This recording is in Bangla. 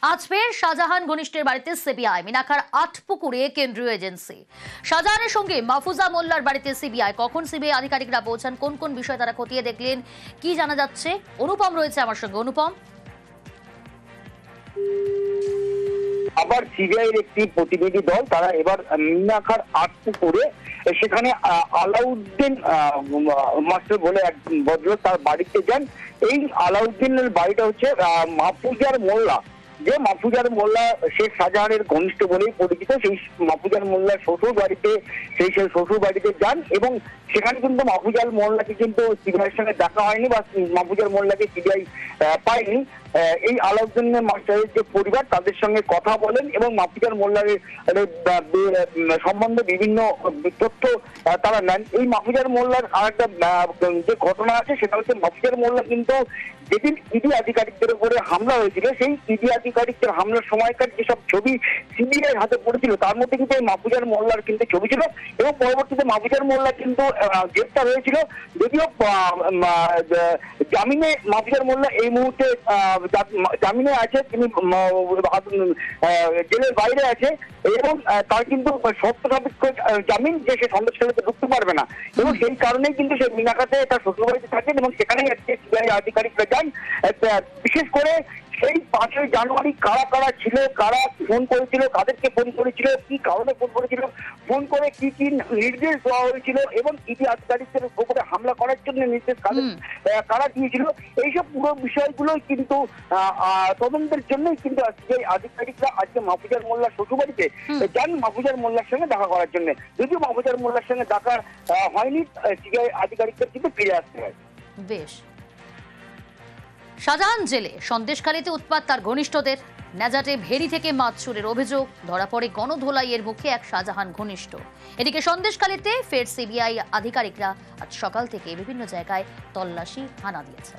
আজ ফের শাহজাহান ঘনিষ্ঠের বাড়িতে সিবিআই। মিনাখার আটপুকুরে কেন্দ্রীয় এজেন্সি। শাহজাহানের সঙ্গে মাহফুজা মোল্লার বাড়িতে সিবিআই। কখন সিবিআই আধিকারিকরা পৌঁছান, কোন কোন বিষয় তারা খতিয়ে দেখলেন, কি জানা যাচ্ছে? অনুপম রয়েছে আমার সঙ্গে। অনুপম, আবার সিবিআইয়ের একটি প্রতিনিধি দল তারা এবার মিনাখার আটপুকুরে সেখানে আলাউদ্দিন মাস্টার বলে এক ভদ্রলোক তার বাড়িতে যান। এই আলাউদ্দিনের বাড়িটা হচ্ছে মাহফুজার মোল্লা, যে মাহফুজার মোল্লা শেখ শাহজাহানের ঘনিষ্ঠ বলেই পরিচিত। সেই মাহফুজার মোল্লার শ্বশুর বাড়িতে শ্বশুর বাড়িতে যান এবং সেখানে কিন্তু মাহফুজার মোল্লাকে কিন্তু সিবিআইয়ের সঙ্গে দেখা হয়নি বা মাহফুজার মোল্লাকে সিবিআই পায়নি। এই আলাউদ্দিন মাস্টারের যে পরিবার তাদের সঙ্গে কথা বলেন এবং মাহফুজার মোল্লার সম্বন্ধে বিভিন্ন তথ্য তারা নেন। এই মাহফুজার মোল্লার আরেকটা যে ঘটনা আছে সেটা হচ্ছে মাহফুজার মোল্লা কিন্তু যেদিন ইডি আধিকারিকদের উপরে হামলা হয়েছিল, সেই ইডি আধিকারিকদের হামলার সময়কার যেসব ছবি সিবিআই হাতে পড়েছিল তার মধ্যে কিন্তু এই মাহফুজার মোল্লার কিন্তু ছবি ছিল এবং পরবর্তীতে মাহফুজার মোল্লা কিন্তু গ্রেপ্তার হয়েছিল। যদিও জামিনে মাহফুজার মোল্লা এই মুহূর্তে জামিনে আছে, তিনি জেলের বাইরে আছে এবং তার কিন্তু শর্ত সাপেক্ষ জামিন যে সে সন্দেশখালীতে ঢুকতে পারবে না এবং সেই কারণেই কিন্তু সে মিনাখাতে তার শ্বশুরবাড়িতে থাকেন এবং সেখানেই আজকে সিবিআই আধিকারিকরা যান। বিশেষ করে সেই 5ই জানুয়ারি কারা কারা ছিল, কারা ফোন করেছিল, কাদেরকে ফোন করেছিল, কি কারণে ফোন করেছিল, ফোন করে কি কি নির্দেশ দেওয়া হয়েছিল এবং ইডি আধিকারিকদের উপরে হামলা করার জন্য নির্দেশ কারা দিয়েছিল, এইসব পুরো বিষয়গুলোই কিন্তু তদন্তের জন্যই কিন্তু সিবিআই আধিকারিকরা আজকে মাহফুজার মোল্লার শ্বশুরবাড়িতে যান মাহফুজার মোল্লার সঙ্গে দেখা করার জন্য। যদিও মাহফুজার মোল্লার সঙ্গে দেখা হয়নি, সিবিআই আধিকারিকদের কিন্তু ফিরে আসতে হয়। বেশ। শাহজাহান জেলে সন্দেশখালীতে উৎপাত তার ঘনিষ্ঠদের। নেজাটে ভেরি থেকে মাছ চুরির অভিযোগ, ধরা পড়ে গণধোলাইয়ের মুখে এক শাহজাহান ঘনিষ্ঠ। এদিকে সন্দেশখালীতে ফের সিবিআই আধিকারিকরা আজ সকাল থেকে বিভিন্ন জায়গায় তল্লাশি হানা দিয়েছে।